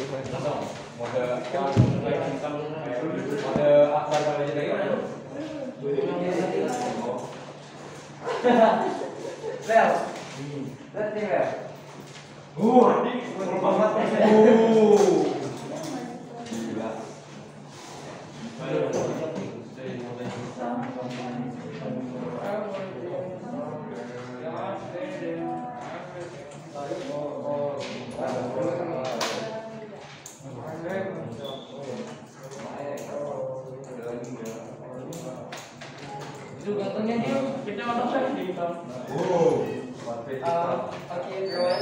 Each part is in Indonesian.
mode akbar aja dari mana? Bel. Berarti Bel. Adik, banget. Gila. Itu gantengnya dia, kita nonton saya di bang. Okay, everyone.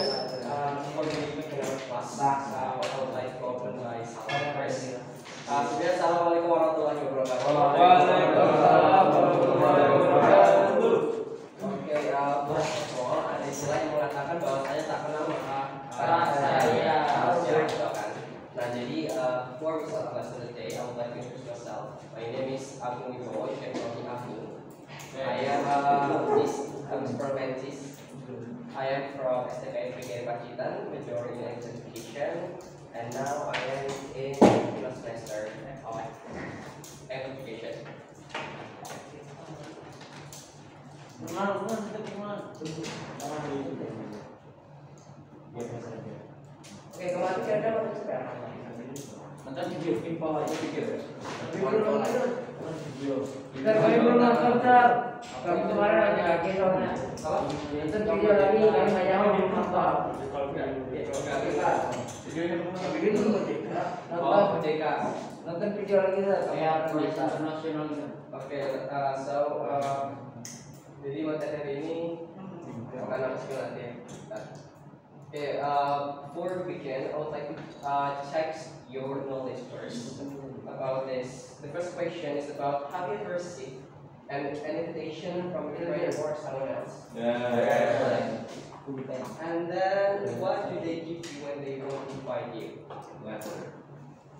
For the evening in our class, I would like to open my salam first. Sebenarnya assalamualaikum warahmatullahi wabarakatuh. Waalaikumsalam warahmatullahi wabarakatuh. Oke, ada istilah yang mengatakan bahwasanya tak kenal maka saya. Nah, jadi before we start class of the day, I would like to introduce myself. My name is Agung Wibowo. You can call me Agung. I am Agus Permentis. I am from STKI Brigade Pacitan, majoring in education, and now I am in the semester of education. Oke, kemarin kira-kira mau sekarang. Nanti video info aja pikir. Kita kami belum nonton Sal. Kami kemarin aja lagi soalnya. Nonton video lagi kami banyak belum nonton. Nonton video lagi Sal. Kayak internasional. Oke, jadi materi hari ini akan aku spill nanti ya. Okay, before we begin, I would like to check your knowledge first about this. The first question is about, have you ever received an invitation from your friend or someone else? Yeah. And then, what do they give you when they want to invite you? Letter.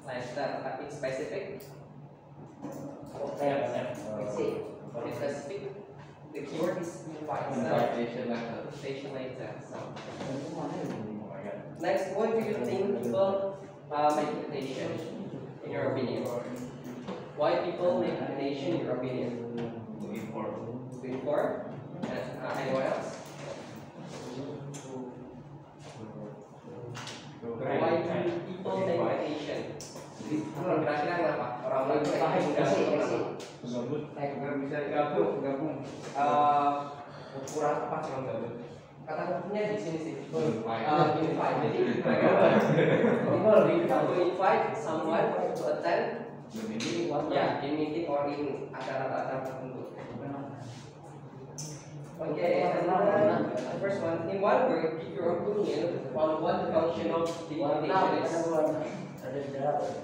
It's specific? It's specific. The keyword is invite. Invitation letter. Invitation letter. So. Next, what do you think people make invitation in your opinion? Why people make invitation in your opinion? To inform? Anyone else? Why do people make invitation? Kira-kira kenapa? Orang lain bisa gabung. Kurang tepat kalau gabung. Kata kuncinya di sini sih. Invite. Jadi to invite someone to attend. Ya, in meeting or in acara-acara tertentu. Okay, the first one. In one word, give your opinion on what the function of the invitation is.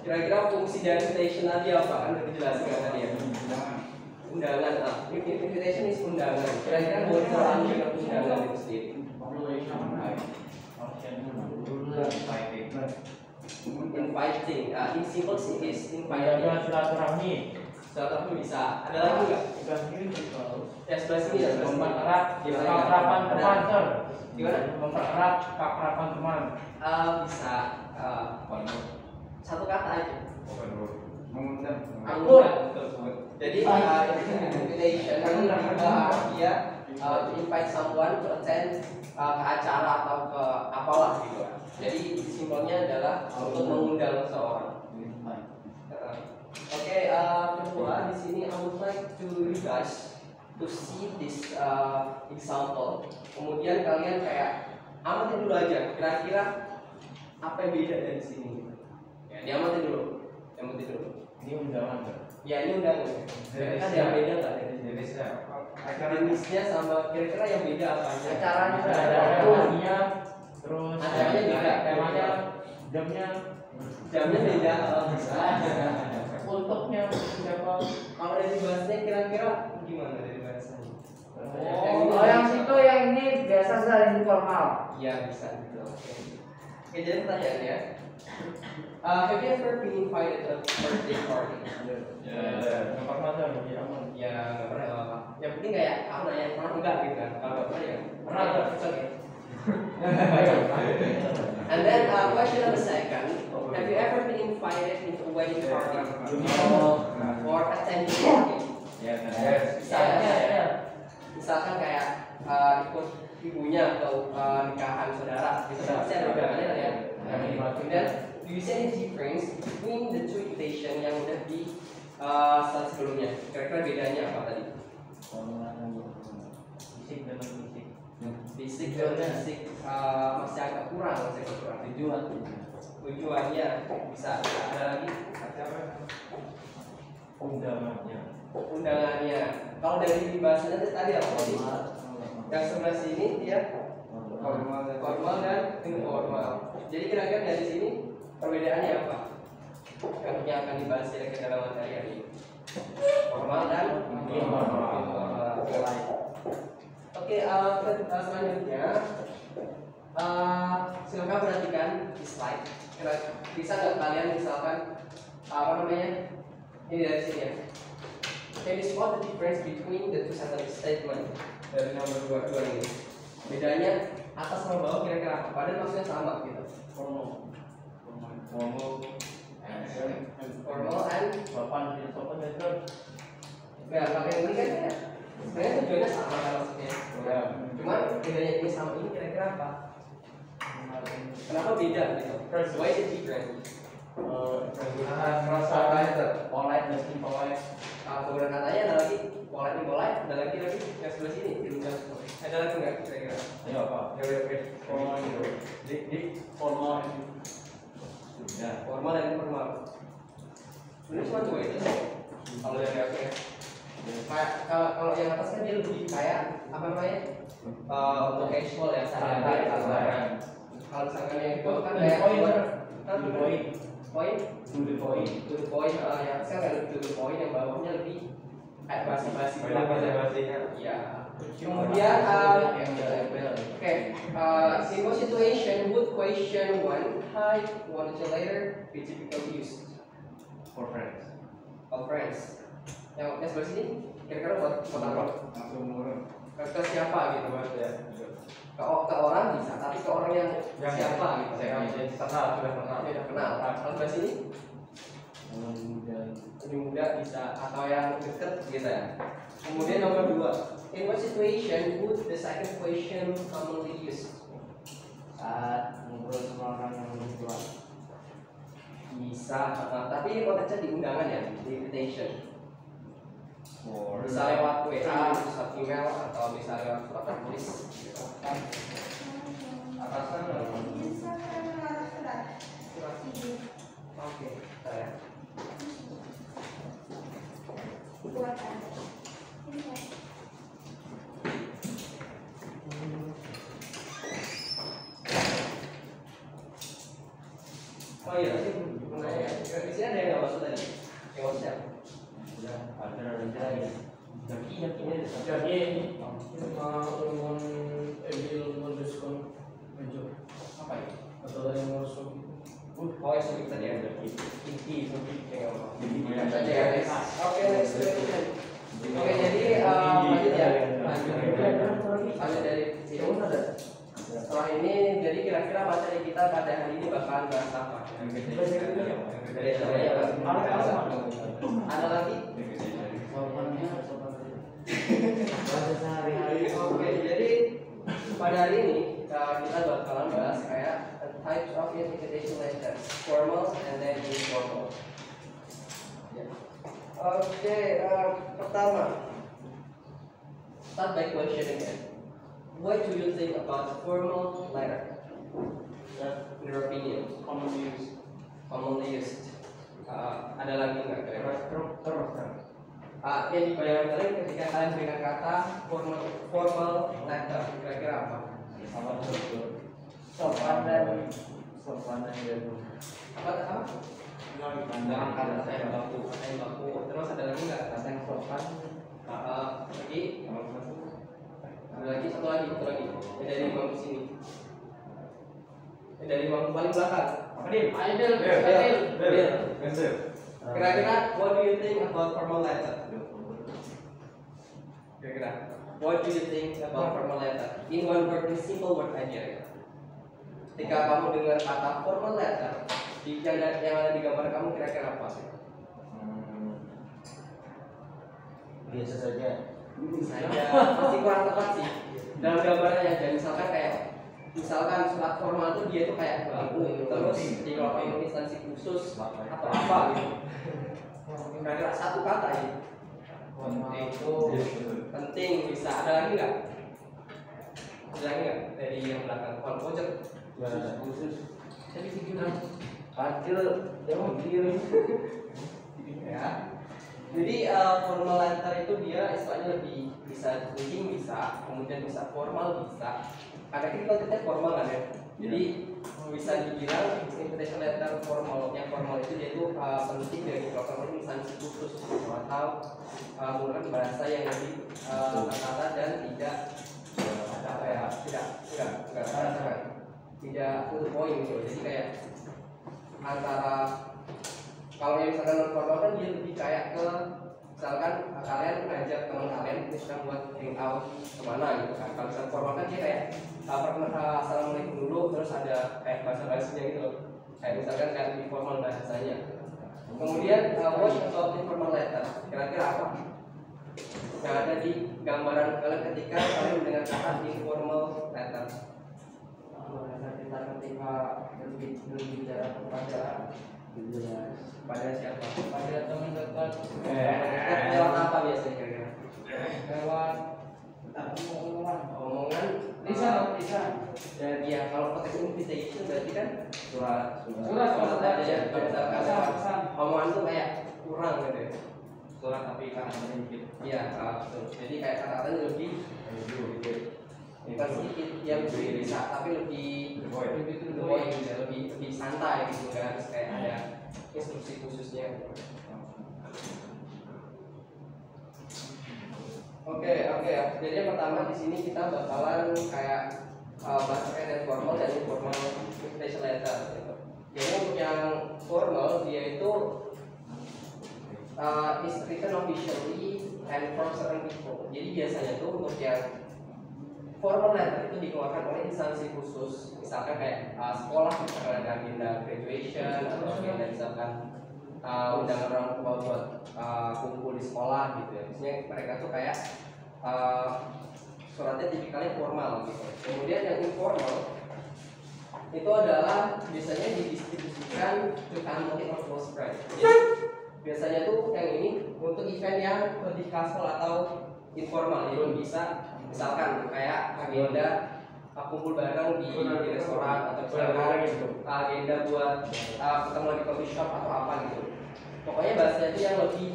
Kira-kira fungsi dari invitation tadi apa? Kan udah dijelaskan tadi ya. Undangan. Invitation is undangan. Kira-kira buat function of undangan itu sendiri. Inviting. In simple sih is inviting. Silaturahmi. Silaturahmi bisa. Ada lagi nggak? Ya sebelah sini ya. Mempererat keakraban teman. Gimana? Mempererat keakraban teman. Bisa. Satu kata aja. Mengundang. Jadi invitation dia invite someone to attend ke acara atau ke apalah gitu. Jadi simpelnya adalah untuk mengundang seseorang. Oke, kedua di sini I would like to you guys to see this example. Kemudian kalian kayak amatin dulu aja. Kira-kira apa yang beda dari sini? Ya, diamatin dulu. Ini undangan. Ya ini undangan. Kira-kira ada yang beda nggak dari jenisnya? Jenisnya sama kira-kira yang beda apa? Acaranya Acaranya, terus acaranya beda. temanya, jamnya beda. Bisa. Untuknya siapa? Kalau dari bahasanya kira-kira gimana dari bahasanya? Oh, yang situ yang ini biasa saling informal. Iya bisa gitu. Oke, jadi pertanyaannya, have you ever been invited to a birthday party? Nggak pernah tuh, lebih aman. Ya nggak pernah. Yang penting kayak aku nanya pernah enggak gitu kan? Kalau nggak pernah ya pernah tuh. Oke. And then question number second. Have you ever been invited into a wedding party or attended a party? Ya, Misalkan kayak ikut ibunya atau nikahan saudara, itu pasti ada undangannya kan ya. Kemudian, do you see any difference between the two invitation yang udah di slide sebelumnya? Kira-kira bedanya apa tadi? Fisik dan fisik. Fisik dan fisik masih agak kurang. Tujuannya bisa ada lagi? Undangannya. Kalau dari bahasanya tadi apa tadi? Yang sebelah sini dia formal dan informal. Jadi kira-kira dari sini perbedaannya apa? Yang akan dibahas kira-kira dalam materi hari ini. Formal dan informal. Oke, selanjutnya silakan perhatikan di slide. Bisa nggak kalian misalkan apa namanya? Ini dari sini ya. Can you spot the difference between the two sentence statement dari nomor 2 ini? Bedanya atas sama bawah kira-kira apa? Padahal maksudnya sama gitu. Formal and ya, pakai ini kan ya. Sebenarnya tujuannya sama kan maksudnya. Cuman bedanya ini sama ini kira-kira apa? Kenapa beda gitu? Why is it different? Polite dan impolite. Kemudian katanya ada lagi polite impolite, ada lagi yang sebelah sini. Ada lagi nggak kira-kira? Ayo apa? Formal. Sudah. Formal dan informal. Sebenarnya cuma dua itu. Kalau yang aku ya. Kayak kalau yang atas kan dia lebih kayak apa namanya? Untuk casual ya, santai. Kalau misalkan yang itu kan kayak to the point yang saya kayak to the point, yang bawahnya lebih kayak basi-basi. Ya. Kemudian simple situation would question one, hi, want to later, be typically used for friends. for friends. Yang sebelah sini kira-kira buat apa? Ke siapa gitu Mas ya? Ke orang bisa, tapi ke orang yang siapa gitu. Sudah kenal. Kalau sebelah sini lebih muda bisa, atau yang dekat gitu ya. Kemudian nomor 2, in what situation would the second question commonly used? Saat ngobrol sama orang yang lebih tua. Bisa, tapi ini konteksnya di undangan ya, di invitation. Bisa lewat WA, bisa email, atau bisa lewat surat tertulis. Atasan Oke, saya. Oh iya, di sini ada yang nggak masuk tadi? Yang masuk siapa? Jadi mau ambil moduskan meja Apa itu? atau dari masuk Oh, yang sebut tadi ya? Inti. saja Ya, ya. next. Oke, next question. Oke, jadi lanjut ya. Lanjut dari sini. Setelah ini, jadi kira-kira materi kita pada hari ini bakalan bahas apa? Ada lagi? Oke, jadi pada hari ini kita bakalan bahas kayak types of invitation letters, formal and then informal. Oke, pertama, start by question again. What do you think about formal letter? In your opinion, commonly used. Ada lagi nggak? Yang dibayangkan kalian ketika kalian berikan kata formal letter, kira-kira apa? Sopan dan Apa? Jangan kata saya baku. Terus ada lagi nggak? kata yang sopan. Lagi? Ada lagi, satu lagi. Yang dari bangku sini. Yang dari bangku paling belakang. Apa dia? Idol. Kira-kira, what do you think about formal letter? Kira-kira, what do you think about formal letter? In one word, in simple word aja ya. Ketika kamu dengar kata formal letter, yang ada di gambar kamu kira-kira apa sih? Biasa saja. Saya masih kurang tepat sih dalam gambarannya. Dan misalkan surat formal itu dia tuh kayak bangku, terus dikelompokkan instansi khusus atau apa gitu. Kira-kira satu kata ya. Itu Penting bisa. Ada lagi nggak? Ada lagi nggak dari yang belakang? Kalau pojok Khusus. jadi figuran. Kecil, jauh kiri. ya. Jadi formal letter itu dia istilahnya lebih bisa mungkin bisa, kemudian bisa formal bisa. Kadang kita formal kan ya. Jadi bisa dibilang invitation letter formal. Yang formal itu dia itu penting dari protokol instansi khusus atau menggunakan bahasa yang lebih tertata dan tidak apa ya, tidak to the point gitu. Jadi kayak antara kalau yang misalkan non formal kan dia lebih kayak ke misalkan kalian ngajak teman kalian misalkan buat hangout kemana gitu kan. Kalau misalkan formal kan dia kayak assalamualaikum dulu, terus ada kayak bahasa-bahasanya gitu loh. Kayak misalkan kayak lebih formal bahasanya. Kemudian what about informal letter? Kira-kira apa yang ada di gambaran kalian ketika kalian mendengar kata informal letter? Kita ketika berbicara Pada siapa? Pada teman dekat Lewat apa biasanya kira-kira? lewat Omongan lisan. dan ya kalau konteks invitation berarti kan Surat. Surat aja ya. Kalau misalkan pesan. omongan tuh kayak kurang gitu ya. Surat tapi karena sedikit. Iya, betul. Jadi kayak kata-katanya lebih bukan sedikit, ya lebih bisa, tapi lebih Lebih to the the point. point gitu, lebih santai gitu kan, harus kayak ada instruksi khususnya. Oke. Jadi yang pertama di sini kita bakalan kayak bahas terkait dengan formal dan informal invitation letter. Gitu. Jadi untuk yang formal dia itu is written officially and from certain people. Jadi biasanya tuh untuk yang formal letter itu dikeluarkan oleh instansi khusus, misalkan kayak sekolah, misalkan ada agenda graduation atau agenda misalkan undangan orang tua buat kumpul di sekolah gitu ya. Biasanya mereka tuh kayak suratnya tipikalnya formal gitu. Kemudian yang informal itu adalah biasanya didistribusikan to community or close friend. Jadi biasanya tuh yang ini untuk event yang lebih casual atau informal, jadi bisa misalkan kayak agenda kumpul bareng di restoran atau misalkan agenda buat ketemu di coffee shop atau apa gitu. Pokoknya bahasanya itu yang lebih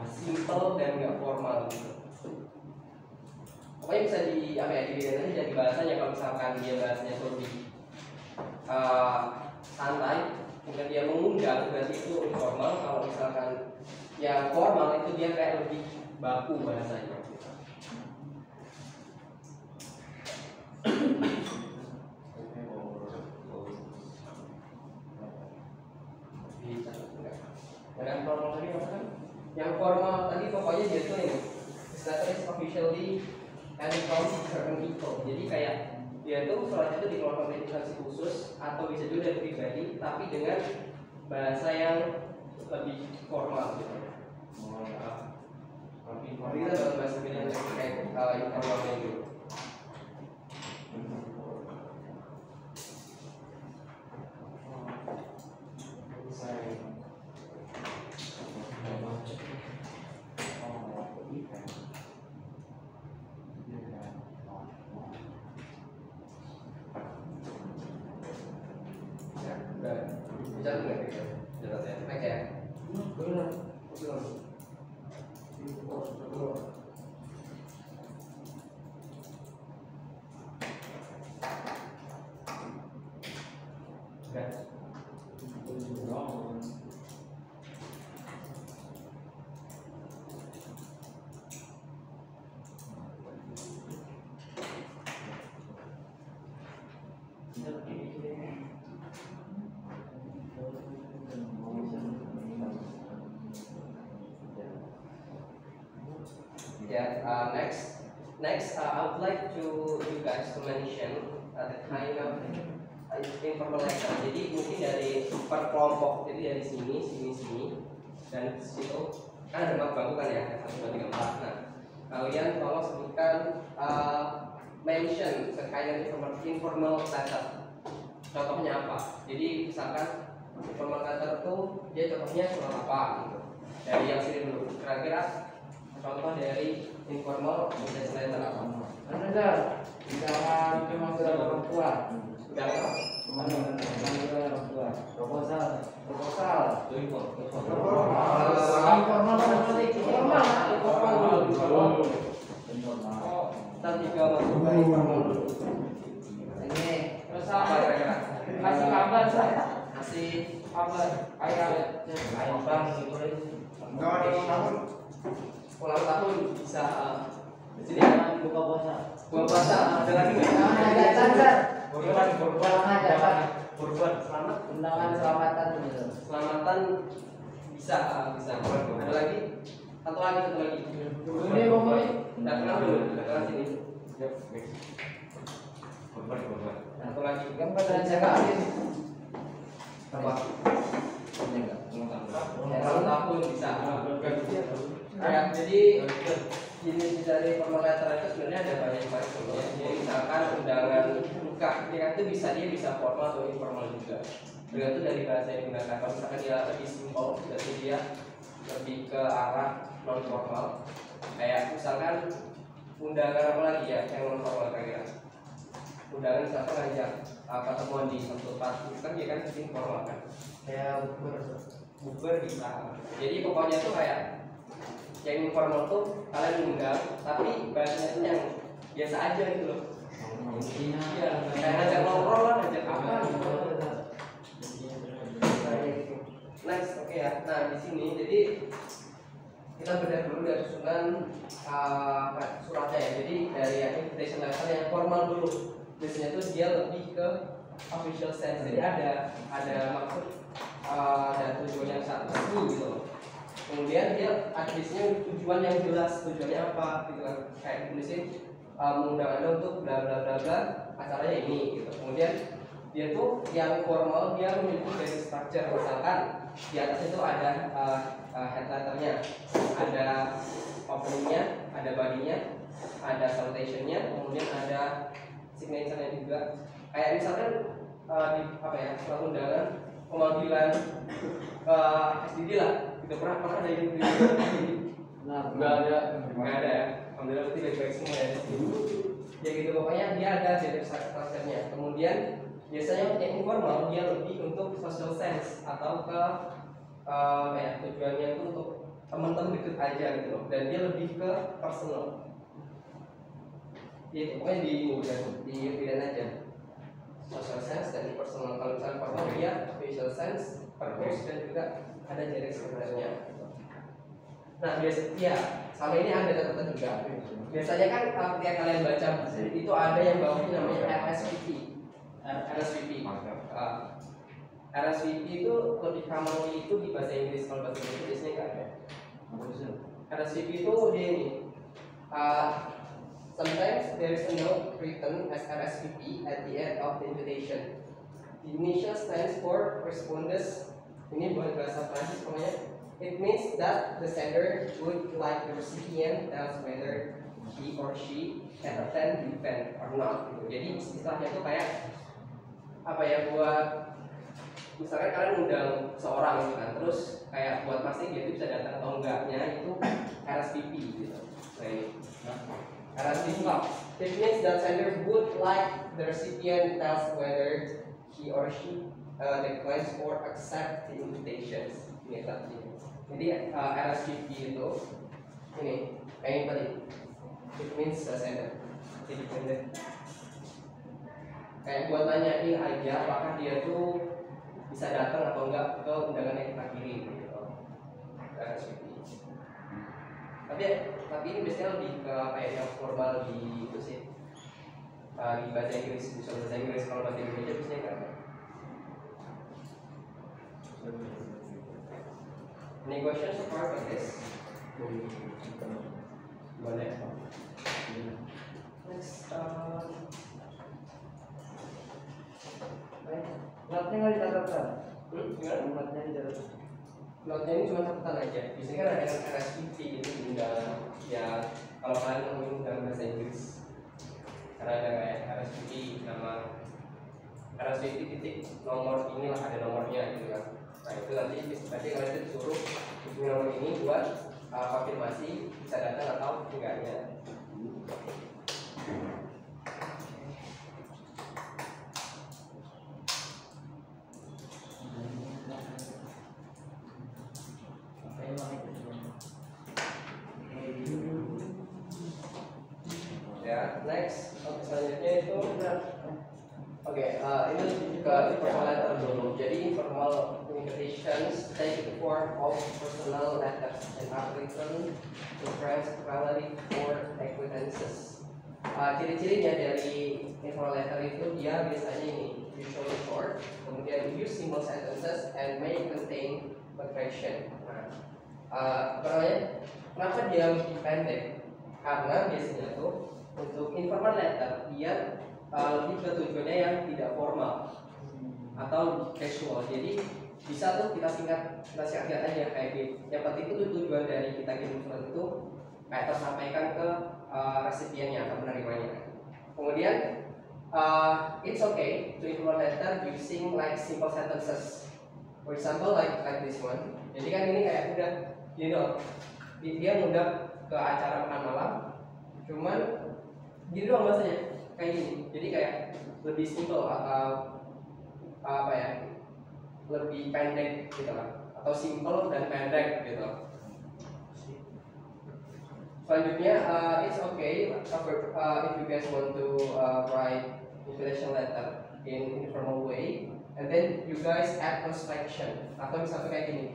simple dan nggak formal gitu. Pokoknya bisa dilihat jadi bahasanya. Kalau misalkan dia bahasanya itu lebih santai, kemudian dia mengundang, berarti itu informal. Kalau misalkan yang formal itu dia kayak lebih baku bahasanya. Dan formal tadi apa kan? Yang formal tadi pokoknya dia tuh ini letter is officially and from certain people. Jadi kayak dia tuh surat itu dikeluarkan oleh instansi khusus atau bisa juga dari pribadi, tapi dengan bahasa yang lebih formal gitu. Tapi kita dalam bahasa yang kayak informalnya gitu. Next, I would like to you guys to mention the kind of informal letter. Jadi mungkin dari per kelompok, jadi dari sini, dan situ kan ada bangku kan ya, 1, 2, 3, 4. Nah, kalian tolong sebutkan mention terkait dengan informal letter. Contohnya apa? Jadi misalkan informal letter itu dia contohnya surat apa gitu. Dari yang sini dulu. Kira-kira contoh dari informal invitation letter apa? Benar. Jangan cuma surat orang tua. Udah apa? Cuma surat orang tua. Proposal. Kita tiga masuk ke informal dulu. Ini Terus apa kira-kira? kasih kabar saya. Kasih Kabar ayam. ulang tahun bisa di sini ada Buka puasa. buka puasa, ada lagi nggak? Ada cacat. Kurban selamat, Undangan selamatan gitu. selamatan bisa. Ada lagi? Satu lagi. Ini ngomongin. Udah kenal belum? Udah kenal sini. Satu lagi. Gambar dan cakain. Apa? Ulang tahun bisa. Ya, jadi jenis dari formal letter itu sebenarnya ada banyak macam ya. Jadi misalkan undangan nikah, itu dia bisa formal atau informal juga. Tergantung dari bahasa yang digunakan. Kalau misalkan dia lebih simpel, berarti dia lebih ke arah non formal. Kayak misalkan undangan apa lagi ya yang non formal kira-kira. Undangan misalkan ngajak pertemuan di satu tempat, kan dia kan informal kan. Kayak bukber bisa. Jadi pokoknya tuh kayak yang informal tuh kalian undang, tapi bahasanya itu yang biasa aja gitu loh. Iya, kayak ngajak ngobrol lah, ngajak apa gitu. Next, oke ya. Nah di sini jadi kita bedah dulu dari susunan suratnya ya. Jadi dari yang invitation letter yang formal dulu. Biasanya tuh dia lebih ke official sense. Jadi ada maksud dan tujuan yang sangat resmi gitu loh. Kemudian dia biasanya tujuan yang jelas, tujuannya apa gitu kan. Kayak Indonesia mengundang Anda untuk bla bla bla bla, acaranya ini gitu. Kemudian dia tuh yang formal dia memiliki dari structure, misalkan di atas itu ada head letternya, ada openingnya, ada body-nya, ada salutation-nya, kemudian ada signature-nya juga. Kayak misalkan di apa ya, surat undangan pemanggilan SDD lah, gitu. Pernah ada yang di Nah, nggak ada ya. Alhamdulillah berarti baik-baik semua ya. Ya gitu, pokoknya dia ada dari structure-nya. Kemudian biasanya yang informal dia lebih untuk social sense atau ke ya tujuannya itu untuk teman-teman deket aja gitu loh. Dan dia lebih ke personal. Ya pokoknya di pilihan aja. Social sense dan personal. Kalau misalnya formal dia facial sense, purpose dan juga ada jarak sebenarnya. Nah biasanya ya sama ini ada catatan juga. Biasanya kan ketika kalian baca itu ada yang bawahnya namanya RSVP. RSVP itu lebih commonly itu di bahasa Inggris. Kalau bahasa Inggris biasanya nggak ada. RSVP itu dia ini. Sometimes there is a note written as RSVP at the end of the invitation. The initial stands for respondus. Ini buat bahasa Prancis pokoknya. It means that the sender would like the recipient tells whether he or she can attend the event or not. Gitu. Jadi istilahnya itu kayak apa ya, buat misalkan kalian undang seorang gitu kan, terus kayak buat masing dia itu bisa datang atau enggaknya itu RSVP gitu. RSVP. It means that sender would like the recipient tells whether he or she declines or accept the invitations. Ini tadi. Jadi RSVP itu ini kayak tadi. It means the sender. Jadi kayak buat nanyain aja apakah dia tuh bisa datang atau enggak ke undangan yang kita kirim gitu. RSVP. Tapi ini biasanya lebih ke kayak yang formal di itu sih. Di bahasa Inggris, bisa bahasa Inggris. Kalau bahasa Indonesia biasanya enggak ada. Any questions so far about this? Boleh. Next, Platnya nggak dicatatkan. Gimana? Platnya dicatatkan. Plotnya ini cuma catatan aja. Biasanya kan ada yang RSVP gitu di dalam. Ya kalau kalian ngomongin dalam bahasa Inggris, karena ada kayak RSVP nama RSVP titik nomor inilah ada nomornya gitu kan. Nah itu nanti kalian disuruh hubungi nomor ini buat konfirmasi bisa datang atau enggaknya. Ya, next. Selanjutnya itu ini ke informal letter dulu. Jadi informal communications take the form of personal letters and are written to friends, relatives, or acquaintances. Ciri-cirinya dari informal letter itu dia biasanya ini usually short, kemudian use simple sentences and may contain punctuation. Apa namanya? Kenapa dia pendek? Karena biasanya tuh untuk informal letter dia lebih ke tujuannya yang tidak formal atau casual. Jadi bisa tuh kita singkat aja kayak gitu. Yang penting itu tujuan dari kita kirim surat itu kayak tersampaikan ke resipiennya atau penerimanya. Kemudian it's okay to informal letter using like simple sentences. For example like this one. Jadi kan ini kayak udah dia ngundang ke acara makan malam, cuman gini doang bahasanya kayak gini. Jadi kayak lebih simple atau apa ya, lebih pendek gitu lah, atau simple dan pendek gitu. Selanjutnya it's okay if you guys want to write invitation letter in informal way, and then you guys add construction atau misalnya kayak gini.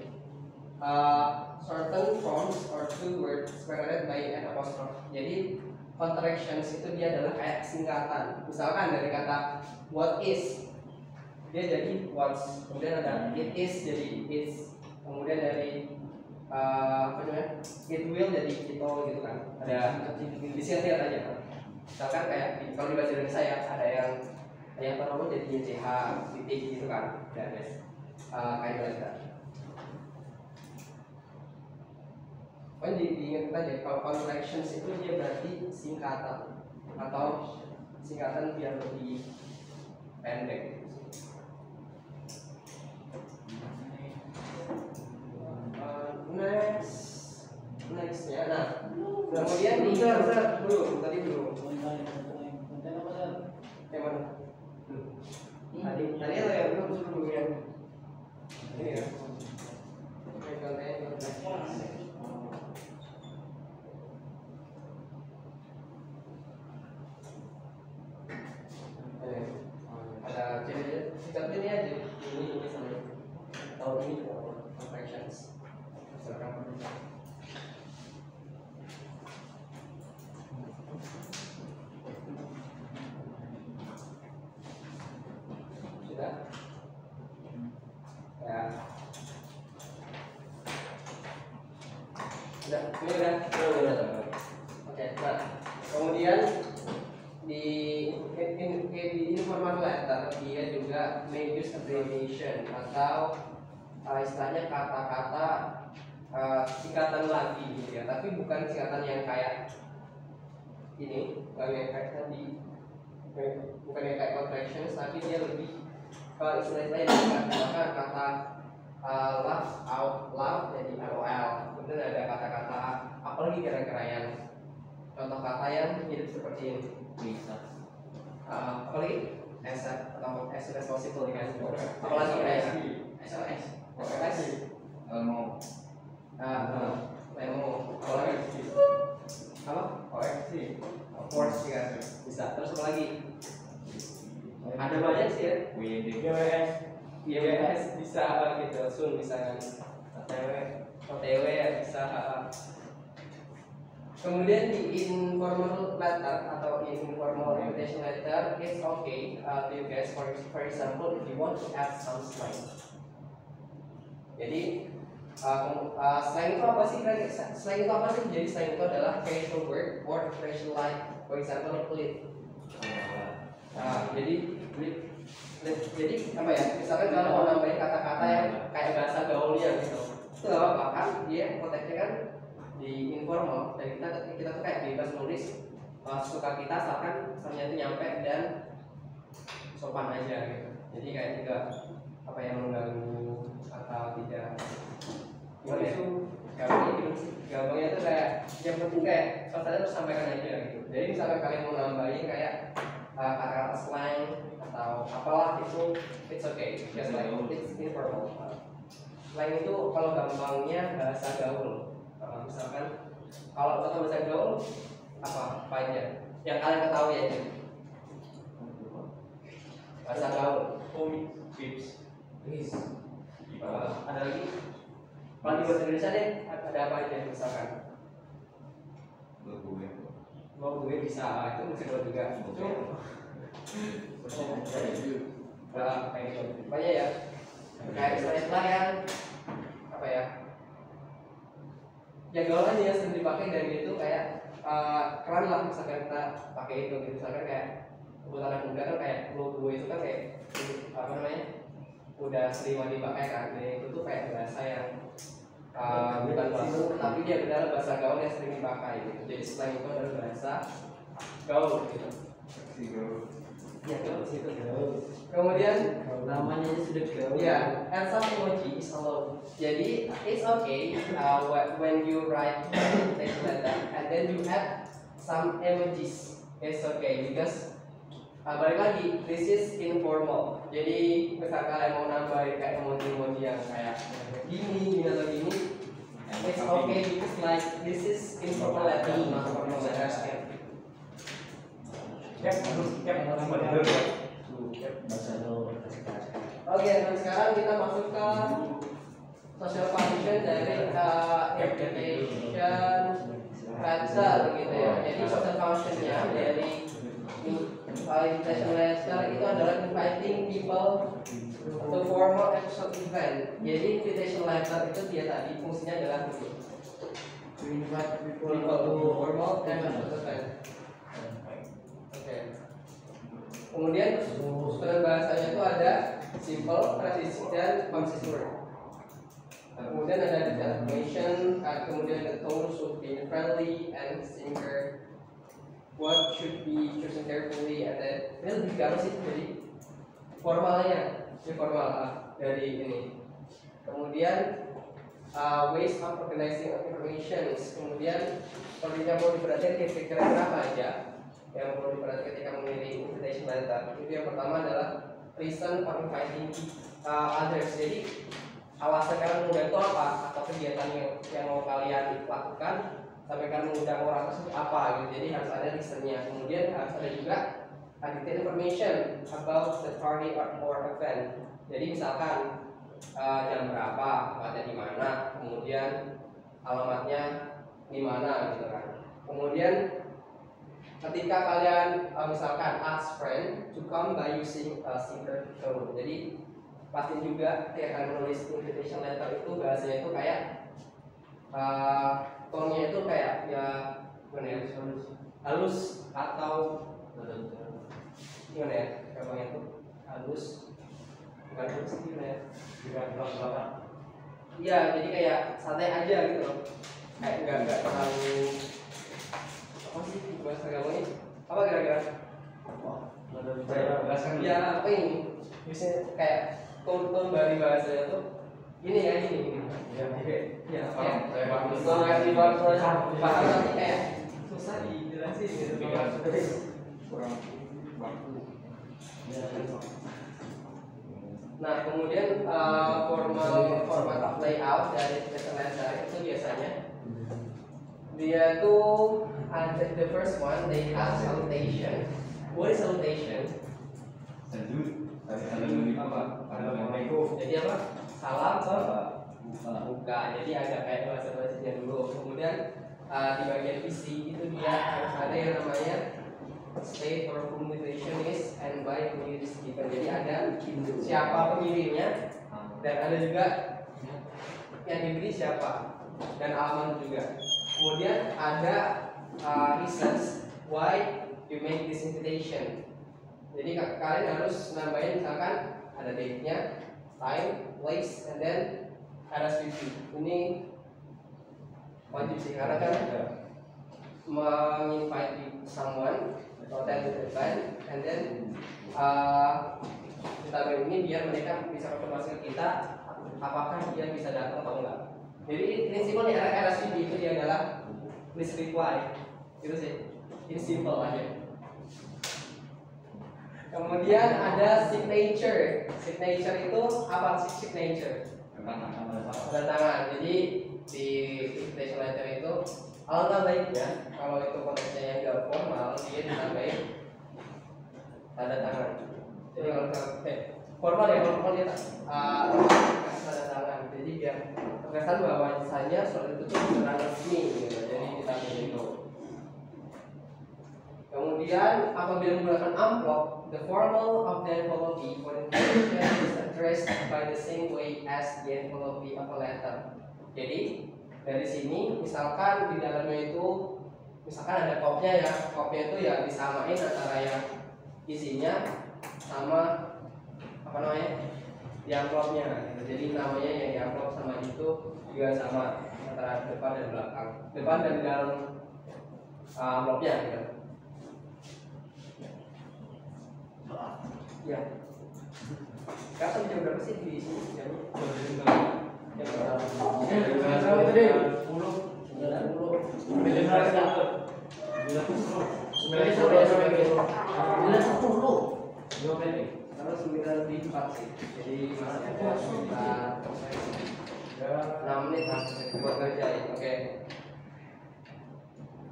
Certain forms or two words separated by an apostrophe. Jadi contractions itu dia adalah kayak singkatan. Misalkan dari kata what is dia jadi what's, kemudian ada it is jadi it's, kemudian dari apa namanya it will jadi itu gitu kan. Ada disingkat aja kan. Misalkan kayak kalau di bahasa Indonesia ya ada yang pertama jadi ch titik gitu kan. Dan kayak gitu. Kan diingat aja kalau contractions itu dia berarti singkatan atau singkatan biar lebih pendek. Nextnya, nah kemudian di belum tadi belum. Yang mana? Tadi ada yang belum ya. Ini ya. Ada singkat ini aja ini sama tahun ini contractions sudah ya ini udah oke. Nah kemudian di informal letter dia juga may use abbreviation atau istilahnya kata-kata singkatan lagi gitu ya, tapi bukan singkatan yang kayak ini, bukan yang kayak tadi, bukan yang kayak contractions, tapi dia lebih istilah-istilah yang menggunakan kata laugh out loud jadi LOL. Kemudian ada kata-kata apa lagi kira-kira yang contoh kata yang mirip seperti ini. Bisa. Apalagi atau as soon as possible dikasih. Apalagi SOS. Mau. Apalagi apa? OFC. Of course ya. Bisa. Terus apa lagi? Ada banyak sih ya. GWS bisa gitu. Soon bisa OTW bisa. Kemudian di informal letter atau informal invitation letter, it's okay to you guys for example if you want to add some slang. Jadi slang itu apa sih? Slang itu apa sih? Jadi slang itu adalah casual word or expression like for example clip. Jadi clip Jadi apa ya? Misalkan kalau mau nambahin kata-kata yang kayak bahasa gaulnya gitu, itu nggak apa-apa kan? Dia konteksnya kan di informal dan kita tuh kayak bebas nulis suka kita asalkan pesannya itu nyampe dan sopan aja gitu. Jadi kayak tidak apa yang mengganggu atau tidak gimana ya? Gampangnya tuh kayak yang penting kayak pesannya tersampaikan aja gitu. Jadi misalkan kalian mau nambahin kayak kata-kata slang atau apalah itu it's okay, just like it's informal. Slang itu kalau gampangnya bahasa gaul. Misalkan kalau bahasa gaul apa aja yang kalian ketahui aja. Bahasa gaul, komik, tips, ada lagi? Kalau di bahasa Indonesia deh ada apa aja misalkan? Gue bisa, itu bisa gue juga. Kayak gitu. Banyak ya. Kayak istilah yang apa ya? Yang gaul aja yang sering dipakai dan itu kayak keren lah misalkan kita pakai itu gitu. Misalkan kayak buat anak muda kan kayak gue itu kan kayak apa namanya? Udah sering dipakai kan. Dan itu tuh kayak bahasa yang bukan baku, tapi dia adalah bahasa gaul yang sering dipakai gitu. Jadi slang itu adalah bahasa gaul gitu. Ya gaul situ gaul. Kemudian namanya sudah gaul. ya, and some emoji is allowed. Jadi it's okay when you write text letter and then you add some emojis. It's okay because balik lagi, this is informal. Jadi misal kalian mau nambahin kayak emoji-emoji yang kayak gini atau gini, it's okay because like this is informal letter, not formal letter. Oke, dan sekarang kita masuk ke social function dari application letter gitu ya. Jadi social functionnya dari invitation letter itu adalah inviting people to formal episode event. Jadi invitation letter itu dia tadi fungsinya adalah to invite people to formal episode event. Oke. Kemudian susunan bahasanya itu ada simple, transitive, dan consistent. Kemudian ada definition, kemudian the tone should be friendly and singer. What should be chosen carefully, and then ini lebih gampang sih, jadi formalnya, ini formal dari ini. Kemudian ways of organizing information. Kemudian kalau yang mau diperhatikan kira-kira apa aja yang perlu diperhatikan ketika mengirim invitation letter. Itu yang pertama adalah reason for inviting others. Jadi alasan kalian mengundang itu apa atau kegiatan yang mau kalian lakukan sampai kalian mengundang orang tersebut apa gitu. Jadi harus ada reasonnya. Kemudian harus ada juga detailed information about the party or event. Jadi misalkan jam berapa, tempatnya di mana, kemudian alamatnya di mana gitu kan. Kemudian ketika kalian misalkan ask friend to come by using single tone. Jadi pastiin juga ketika kalian menulis invitation letter itu bahasanya itu kayak tone-nya itu kayak ya gimana ya, halus atau gimana ya, gampangnya itu halus, bukan halus gimana ya, iya, jadi kayak santai aja gitu loh, kayak nggak terlalu apa sih bahasa gampangnya apa kira-kira? Ya apa ini? Biasanya kayak tone dari bahasanya tuh ini ya gini. Ya bagus. Kalau kasih bagus paham tapi kayak susah dijelasin gitu. kurang baku. Nah kemudian format of layout dari letter itu biasanya dia tuh ada the first one they have salutation. What is salutation? Jadi apa? Salam buka. Jadi agak kayak bahasa Indonesia dulu. Kemudian di bagian visi itu dia harus ada yang namanya state for whom invitation is and by whom it is given. Jadi ada siapa pengirimnya dan ada juga yang diberi siapa dan alamat juga. Kemudian ada reasons why you make this invitation. Jadi kalian harus nambahin misalkan ada date-nya, time, place, and then RSVP. Ini wajib sih karena kan menginvite someone atau attend the event, and then kita ini biar mereka bisa konfirmasi ke kita apakah dia bisa datang atau enggak. Jadi prinsipnya RSVP itu dia adalah please reply, gitu sih. Ini simple aja. Kemudian ada signature. Signature itu apa sih signature? Tanda tangan. Jadi di invitation letter itu alangkah baiknya kalau itu konteksnya yang tidak formal dia ditambahin tanda tangan. Jadi kalau formal ya formal dia kasih tanda tangan. Jadi biar terkesan bahwa misalnya surat itu tuh beneran resmi gitu. Jadi ditambahin itu. Kemudian apabila menggunakan amplop, the formal of the envelope for the invitation is addressed by the same way as the envelope of a letter. Jadi dari sini misalkan di dalamnya itu misalkan ada kopnya ya, kopnya itu ya disamain antara yang isinya sama apa namanya di amplopnya. Jadi namanya yang di amplop sama itu juga sama antara depan dan belakang, depan dan dalam amplopnya gitu. Ya. Kapan jam berapa sih di sini? Jam Kalau 9:04 sih. Jadi masih ada sekitar 6 menit lah buat ngerjain. Oke.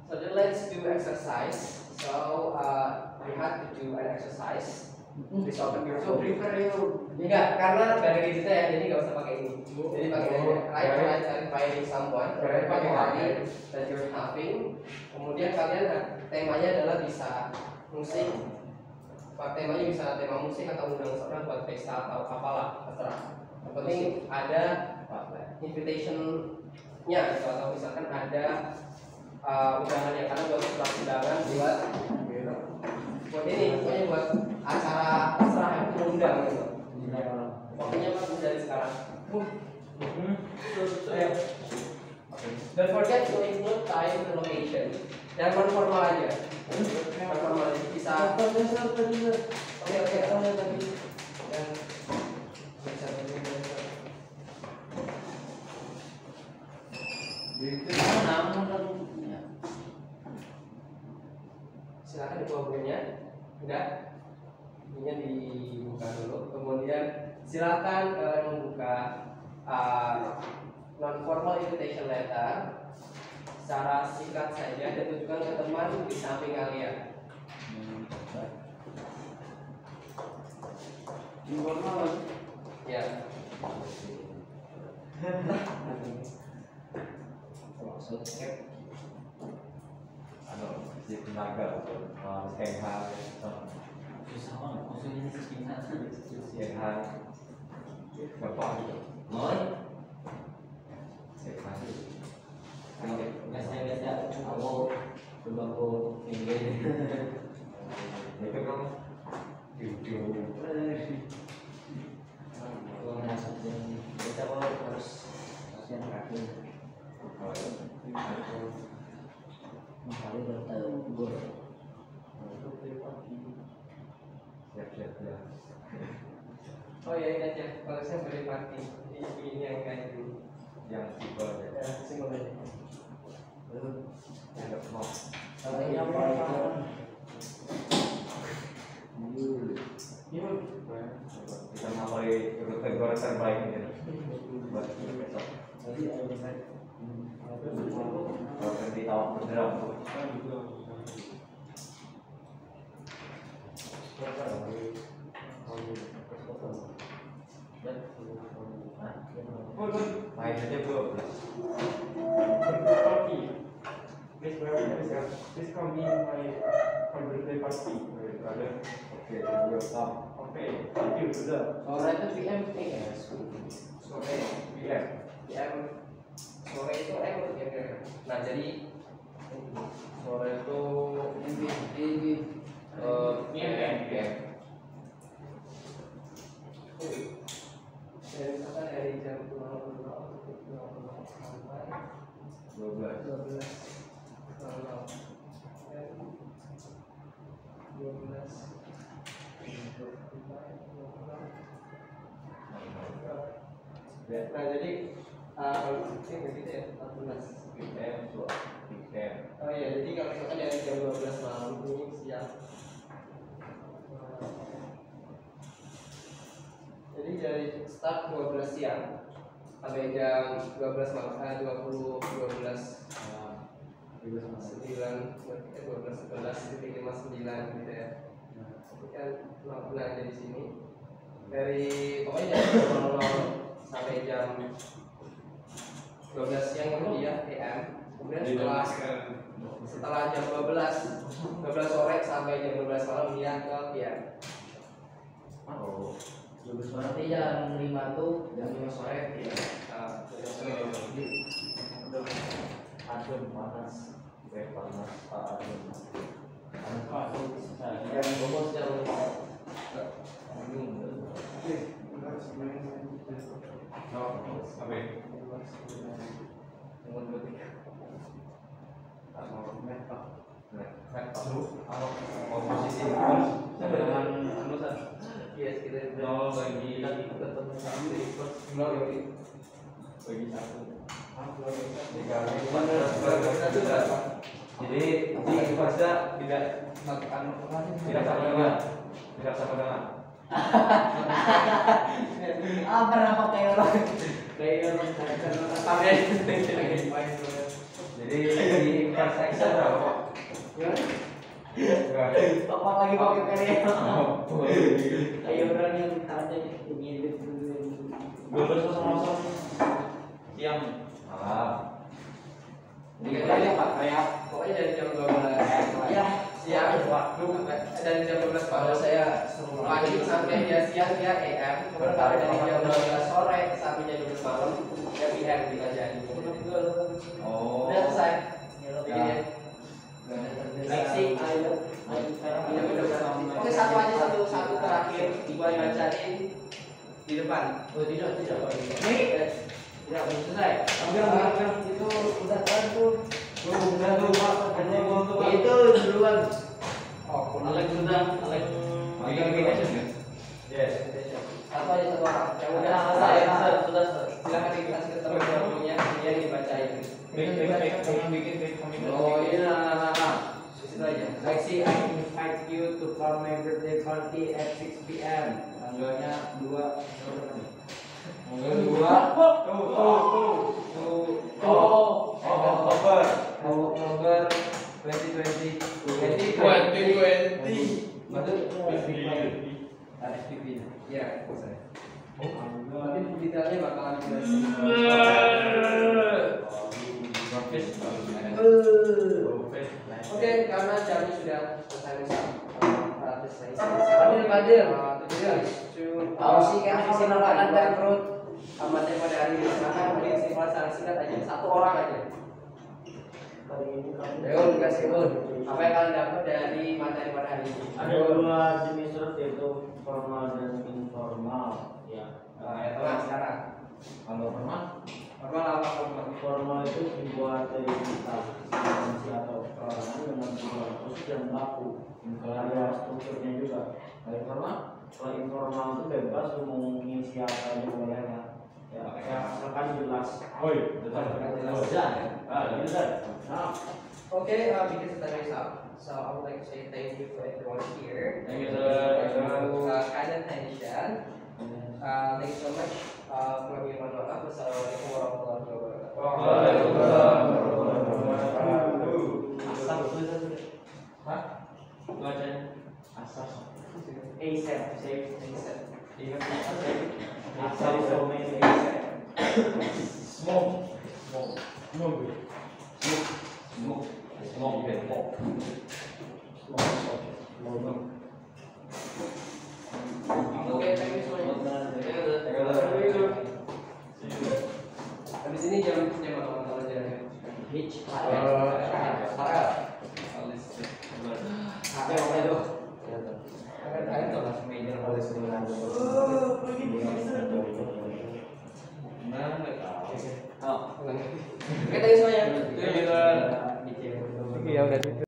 So then let's do exercise. So we have to do an exercise. Please open your book. Enggak, karena dari kita ya, jadi nggak usah pakai ini. Jadi pakai aja. Write and find someone. Pakai hari that you're having. Kemudian kalian temanya adalah bisa musik. Temanya bisa tema musik atau undang seorang buat pesta atau apalah, terserah. Yang penting ada invitation-nya gitu, atau misalkan ada undangannya, karena buat surat undangan buat ini, pokoknya buat acara terserah yang mengundang gitu. Pokoknya mas dari sekarang. Don't forget to include time and location. Jangan non-formal aja. Non-formal aja bisa. Oke. Silakan dibawa bukunya. Udah. Bukunya dibuka dulu. Kemudian silakan kalian membuka non-formal invitation letter secara singkat saja dan tunjukkan ke teman di samping kalian. Informal Ya. di tenaga sehat susah banget, maksudnya sekitar sehat bapak gitu Moi, sehat biasa aku berbangku tinggi. itu kan video Aku merasa kita harus kasihan kaki. Makanya bertahu siap-siap ya. Oh ya ingat ya, kalau saya beri party ini yang kayak dulu. Yang tipe Ya, single aja. yang nggak mau kalau ini apa? kita mulai kategori terbaik ini buat besok. Kalau nanti tahu berderap main aja 12. Please come in my birthday party, my brother. Oke, tunggu stop. Okay, thank you, brother. Sore itu PM ya. Sore PM. PM sore itu M ya. Nah jadi Sore itu Ini PM. Nah jadi ini begitu ya 14. Oh iya, jadi kalau misalkan dari jam 12 malam ini siang. Jadi dari start 12 siang sampai jam 12 malam 12 9 12 11 titik 59 gitu ya. Itu kan belanja di sini dari pokoknya dari jam 00 sampai jam 12 siang itu dia AM. Kemudian setelah jam 12 sore sampai jam 12 malam dia ke PM. Oh. Berarti jam 5 tuh jam 5 sore ya. Adem panas, panas, adem. Yang bobot jam Jadi di Indonesia tidak sama dengan pernah pakai orang jadi di intersection berapa kok? Bapak lagi pakai karya kayak orang yang ada ngidip Yang Ini kayak pokoknya dari jam 12 ya siang dari jam 12 pagi saya lanjut sampai dia siang dia AM. Kemudian kalau dari jam 12 sore sampai jam 12 malam dia PM dipelajari. Oh. Udah selesai. Begini. Lexi. Oke, satu aja satu terakhir gua bacain di depan. oh tidak ini tidak belum selesai itu udah kan tuh itu duluan Oh, Alex sudah Alex Yes. satu aja satu orang. Yang udah sudah selesai. sudah Silakan dikasih ke teman-temannya dia yang dibacain. oh iya Di situ aja. Lexi, I invite you to come my birthday party at 6 PM. Tanggalnya 2 Oktober 2020. Ya, selesai. Nanti detailnya bakalan Oke, karena jamnya sudah selesai. Hadir. Tahu sih kan sisi makanan dari perut. Amatnya pada hari ini silakan mungkin simpan secara singkat aja satu orang aja. Deul, kasih Deul. Apa yang kalian dapat dari materi pada hari ini? Ada dua jenis surat yaitu formal dan informal. Ya. Yang tengah sekarang. Kalau pernah Formal apa formal? Formal itu dibuat dari instansi atau perorangan dengan tujuan khusus dan baku. Ada strukturnya juga. kalau pernah Kalau informal itu bebas mau mengisi apa aja boleh ya. Ya, asalkan jelas. jelas. Okay, because of the nice up, so I would like to say thank you for everyone here. Thank you, sir. Kind attention. Thank you so much. Kami mohon maaf. Wassalamualaikum warahmatullahi wabarakatuh. Asas. ASAP. Ingat Asal domain. Oke, thank you so much. Habis ini jam berapa aja? Hitch. Ada apa itu? Oke, thank you semuanya.